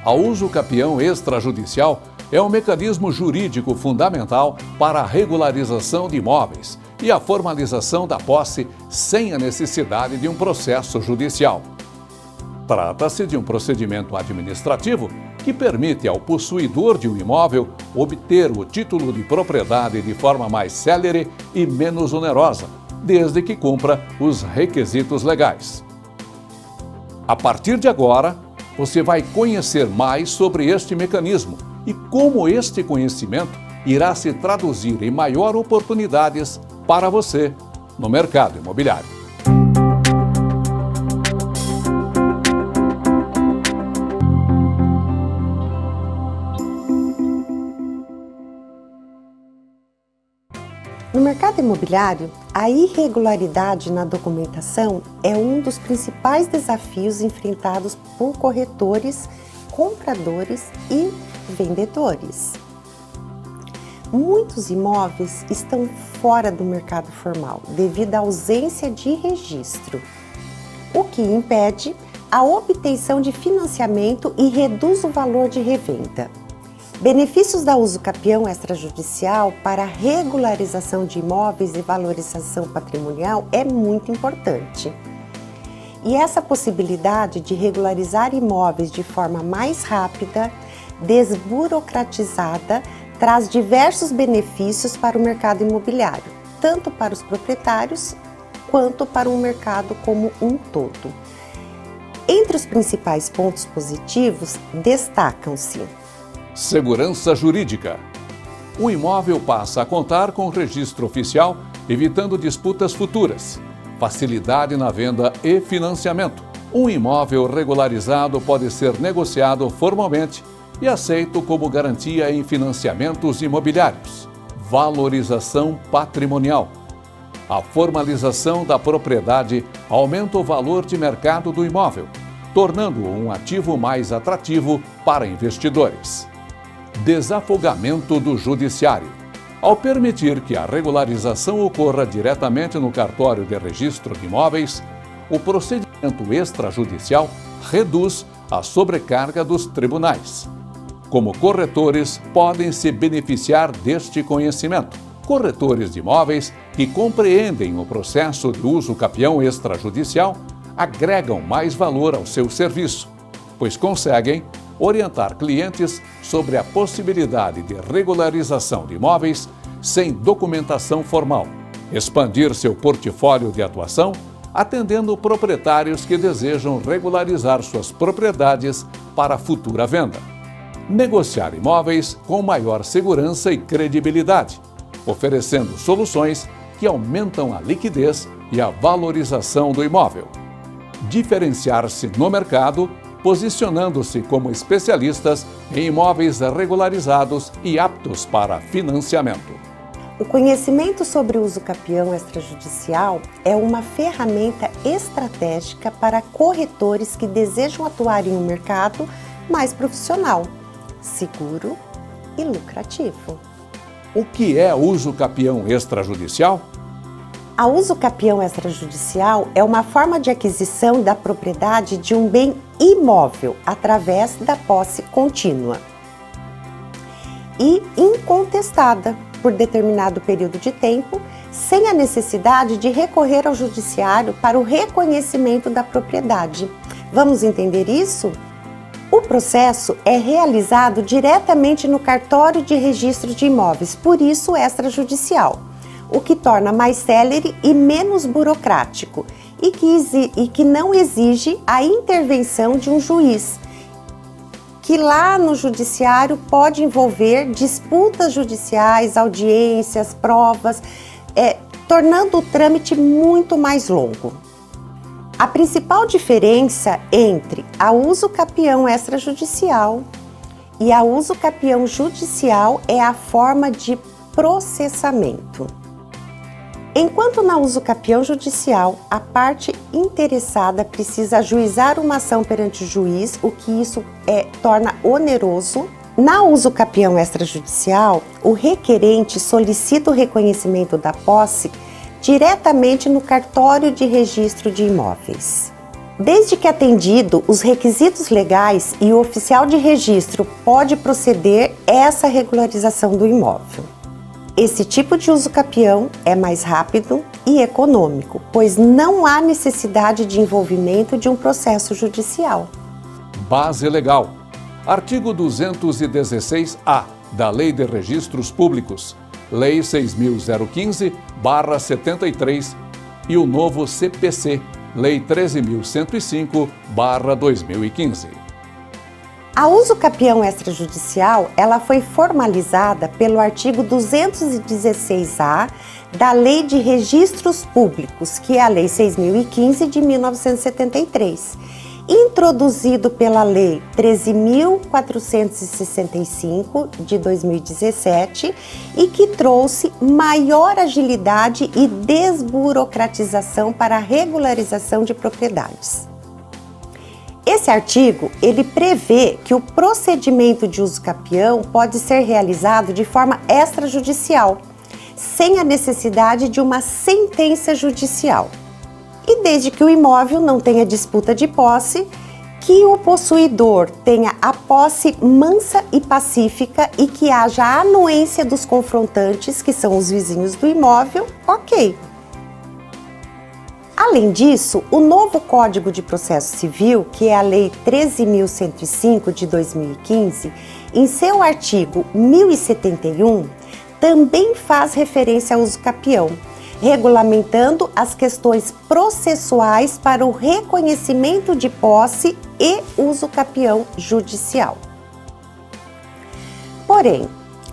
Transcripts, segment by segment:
A usucapião extrajudicial é um mecanismo jurídico fundamental para a regularização de imóveis e a formalização da posse sem a necessidade de um processo judicial. Trata-se de um procedimento administrativo que permite ao possuidor de um imóvel obter o título de propriedade de forma mais célere e menos onerosa, desde que cumpra os requisitos legais. A partir de agora, você vai conhecer mais sobre este mecanismo e como este conhecimento irá se traduzir em maiores oportunidades para você no mercado imobiliário. No mercado imobiliário, a irregularidade na documentação é um dos principais desafios enfrentados por corretores, compradores e vendedores. Muitos imóveis estão fora do mercado formal devido à ausência de registro, o que impede a obtenção de financiamento e reduz o valor de revenda. Benefícios da usucapião extrajudicial para a regularização de imóveis e valorização patrimonial é muito importante. E essa possibilidade de regularizar imóveis de forma mais rápida, desburocratizada, traz diversos benefícios para o mercado imobiliário, tanto para os proprietários quanto para o mercado como um todo. Entre os principais pontos positivos, destacam-se: segurança jurídica. O imóvel passa a contar com registro oficial, evitando disputas futuras. Facilidade na venda e financiamento. Um imóvel regularizado pode ser negociado formalmente e aceito como garantia em financiamentos imobiliários. Valorização patrimonial. A formalização da propriedade aumenta o valor de mercado do imóvel, tornando-o um ativo mais atrativo para investidores. Desafogamento do judiciário. Ao permitir que a regularização ocorra diretamente no cartório de registro de imóveis, o procedimento extrajudicial reduz a sobrecarga dos tribunais. Como corretores, podem se beneficiar deste conhecimento. Corretores de imóveis que compreendem o processo de usucapião extrajudicial agregam mais valor ao seu serviço, pois conseguem orientar clientes sobre a possibilidade de regularização de imóveis sem documentação formal, expandir seu portfólio de atuação, atendendo proprietários que desejam regularizar suas propriedades para futura venda. Negociar imóveis com maior segurança e credibilidade, oferecendo soluções que aumentam a liquidez e a valorização do imóvel. Diferenciar-se no mercado, posicionando-se como especialistas em imóveis regularizados e aptos para financiamento. O conhecimento sobre o usucapião extrajudicial é uma ferramenta estratégica para corretores que desejam atuar em um mercado mais profissional, seguro e lucrativo. O que é usucapião extrajudicial? A usucapião extrajudicial é uma forma de aquisição da propriedade de um bem imóvel através da posse contínua e incontestada por determinado período de tempo, sem a necessidade de recorrer ao judiciário para o reconhecimento da propriedade. Vamos entender isso? O processo é realizado diretamente no cartório de registro de imóveis, por isso extrajudicial, o que torna mais célere e menos burocrático e que não exige a intervenção de um juiz, que lá no judiciário pode envolver disputas judiciais, audiências, provas, tornando o trâmite muito mais longo. A principal diferença entre a usucapião extrajudicial e a usucapião judicial é a forma de processamento. Enquanto na usucapião judicial, a parte interessada precisa ajuizar uma ação perante o juiz, o que isso torna oneroso. Na usucapião extrajudicial, o requerente solicita o reconhecimento da posse diretamente no cartório de registro de imóveis. Desde que atendido os requisitos legais e o oficial de registro pode proceder essa regularização do imóvel. Esse tipo de uso capião é mais rápido e econômico, pois não há necessidade de envolvimento de um processo judicial. Base legal. Artigo 216-A da Lei de Registros Públicos, Lei 6.015/73 e o novo CPC, Lei 13.105/2015. A uso capião extrajudicial, ela foi formalizada pelo artigo 216-A da Lei de Registros Públicos, que é a Lei 6.015 de 1973, introduzido pela Lei 13.465 de 2017 e que trouxe maior agilidade e desburocratização para a regularização de propriedades. Esse artigo, ele prevê que o procedimento de uso capião pode ser realizado de forma extrajudicial, sem a necessidade de uma sentença judicial. E desde que o imóvel não tenha disputa de posse, que o possuidor tenha a posse mansa e pacífica e que haja a anuência dos confrontantes, que são os vizinhos do imóvel, ok. Além disso, o novo Código de Processo Civil, que é a Lei 13.105 de 2015, em seu artigo 1071, também faz referência ao uso capião, regulamentando as questões processuais para o reconhecimento de posse e uso capião judicial. Porém,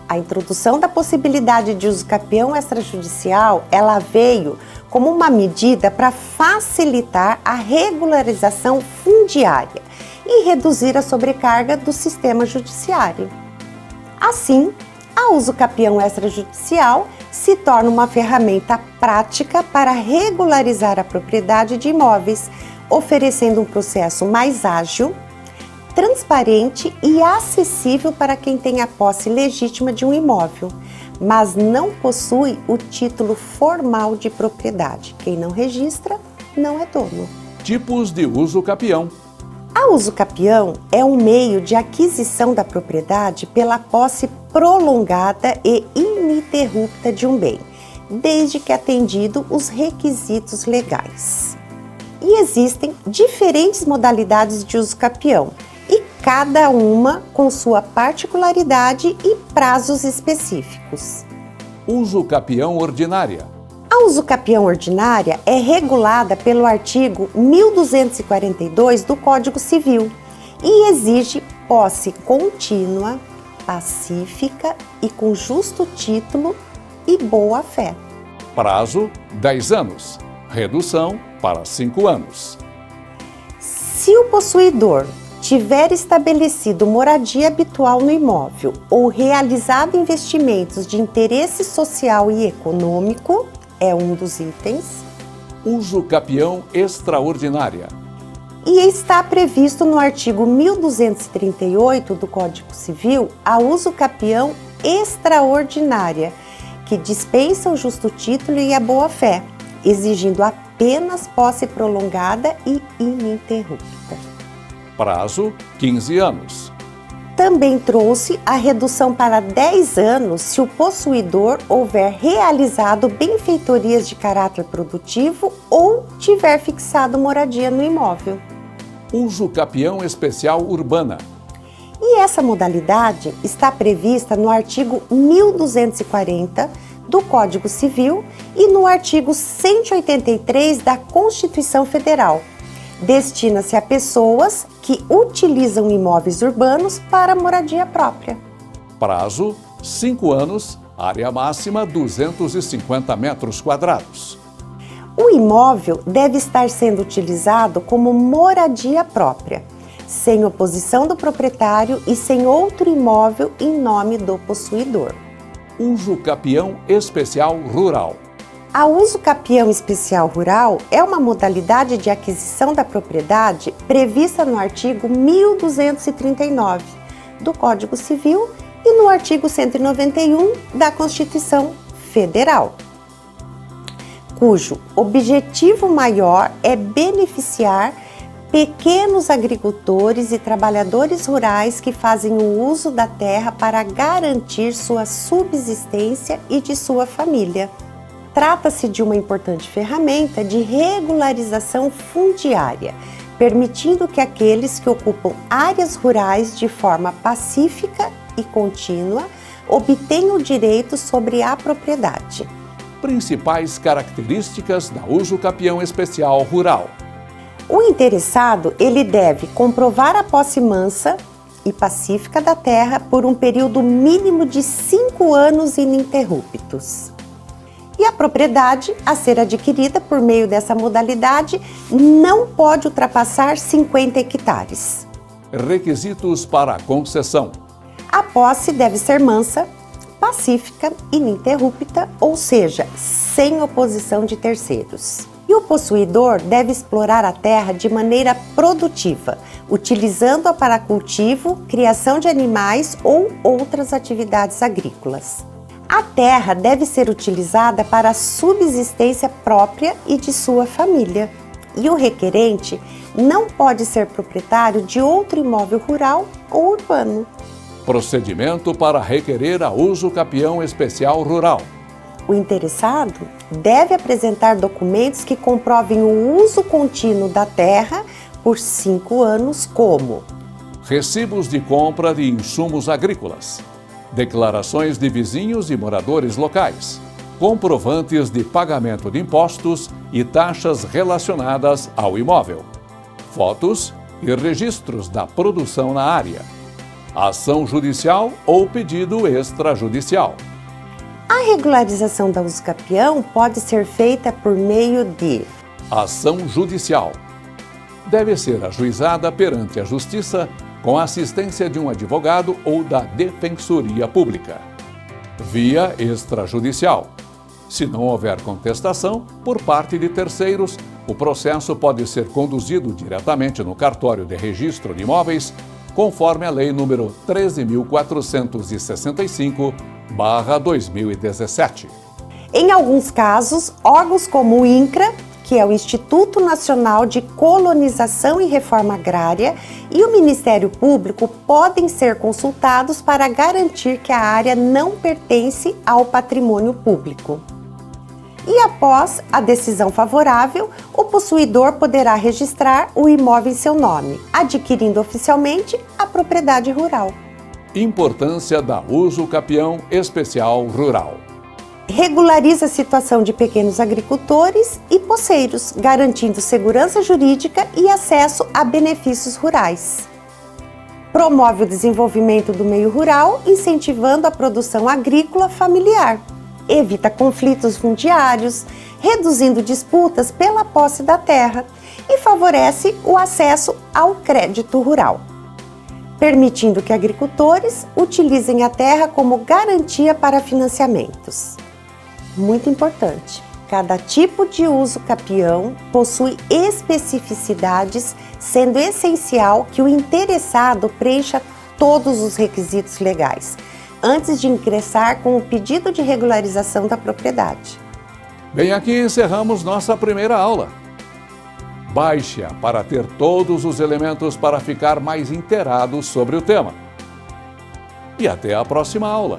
a introdução da possibilidade de uso capião extrajudicial, ela veio como uma medida para facilitar a regularização fundiária e reduzir a sobrecarga do sistema judiciário. Assim, a uso capião extrajudicial se torna uma ferramenta prática para regularizar a propriedade de imóveis, oferecendo um processo mais ágil, transparente e acessível para quem tem a posse legítima de um imóvel, mas não possui o título formal de propriedade. Quem não registra, não é dono. Tipos de uso capião. A uso capião é um meio de aquisição da propriedade pela posse prolongada e ininterrupta de um bem, desde que atendido os requisitos legais. E existem diferentes modalidades de uso capião, e cada uma com sua particularidade e prazos específicos. Uso capião ordinária. A uso capião ordinária é regulada pelo artigo 1242 do Código Civil e exige posse contínua, pacífica e com justo título e boa-fé. Prazo: 10 anos. Redução para 5 anos. Se o possuidor tiver estabelecido moradia habitual no imóvel ou realizado investimentos de interesse social e econômico, é um dos itens. Uso capião extraordinária. E está previsto no artigo 1238 do Código Civil a uso capião extraordinária, que dispensa o justo título e a boa-fé, exigindo apenas posse prolongada e ininterrupta. Prazo: 15 anos. Também trouxe a redução para 10 anos se o possuidor houver realizado benfeitorias de caráter produtivo ou tiver fixado moradia no imóvel. Uso capião especial urbana. E essa modalidade está prevista no artigo 1240 do Código Civil e no artigo 183 da Constituição Federal. Destina-se a pessoas que utilizam imóveis urbanos para moradia própria. Prazo: 5 anos, área máxima 250 metros quadrados. O imóvel deve estar sendo utilizado como moradia própria, sem oposição do proprietário e sem outro imóvel em nome do possuidor. Uso capião especial rural. A uso capião especial rural é uma modalidade de aquisição da propriedade prevista no artigo 1239 do Código Civil e no artigo 191 da Constituição Federal, cujo objetivo maior é beneficiar pequenos agricultores e trabalhadores rurais que fazem o uso da terra para garantir sua subsistência e de sua família. Trata-se de uma importante ferramenta de regularização fundiária, permitindo que aqueles que ocupam áreas rurais de forma pacífica e contínua obtenham o direito sobre a propriedade. Principais características da uso capião especial rural. O interessado, ele deve comprovar a posse mansa e pacífica da terra por um período mínimo de 5 anos ininterruptos. E a propriedade a ser adquirida por meio dessa modalidade não pode ultrapassar 50 hectares. Requisitos para a concessão. A posse deve ser mansa, pacífica, ininterrupta, ou seja, sem oposição de terceiros. E o possuidor deve explorar a terra de maneira produtiva, utilizando-a para cultivo, criação de animais ou outras atividades agrícolas. A terra deve ser utilizada para a subsistência própria e de sua família. E o requerente não pode ser proprietário de outro imóvel rural ou urbano. Procedimento para requerer a uso capião especial rural. O interessado deve apresentar documentos que comprovem o uso contínuo da terra por 5 anos, como Recibos de compra de insumos agrícolas, declarações de vizinhos e moradores locais, comprovantes de pagamento de impostos e taxas relacionadas ao imóvel, fotos e registros da produção na área, ação judicial ou pedido extrajudicial. A regularização da uso capião pode ser feita por meio de ação judicial. Deve ser ajuizada perante a Justiça com a assistência de um advogado ou da Defensoria Pública. Via extrajudicial. Se não houver contestação por parte de terceiros, o processo pode ser conduzido diretamente no cartório de registro de imóveis, conforme a Lei nº 13.465/2017. Em alguns casos, órgãos como o INCRA, que é o Instituto Nacional de Colonização e Reforma Agrária, e o Ministério Público podem ser consultados para garantir que a área não pertence ao patrimônio público. E após a decisão favorável, o possuidor poderá registrar o imóvel em seu nome, adquirindo oficialmente a propriedade rural. Importância da uso capião especial rural. Regulariza a situação de pequenos agricultores e poceiros, garantindo segurança jurídica e acesso a benefícios rurais. Promove o desenvolvimento do meio rural, incentivando a produção agrícola familiar. Evita conflitos fundiários, reduzindo disputas pela posse da terra e favorece o acesso ao crédito rural, permitindo que agricultores utilizem a terra como garantia para financiamentos. Muito importante, cada tipo de uso capião possui especificidades, sendo essencial que o interessado preencha todos os requisitos legais, antes de ingressar com o pedido de regularização da propriedade. Bem, aqui encerramos nossa primeira aula. Baixe-a para ter todos os elementos para ficar mais inteirado sobre o tema. E até a próxima aula.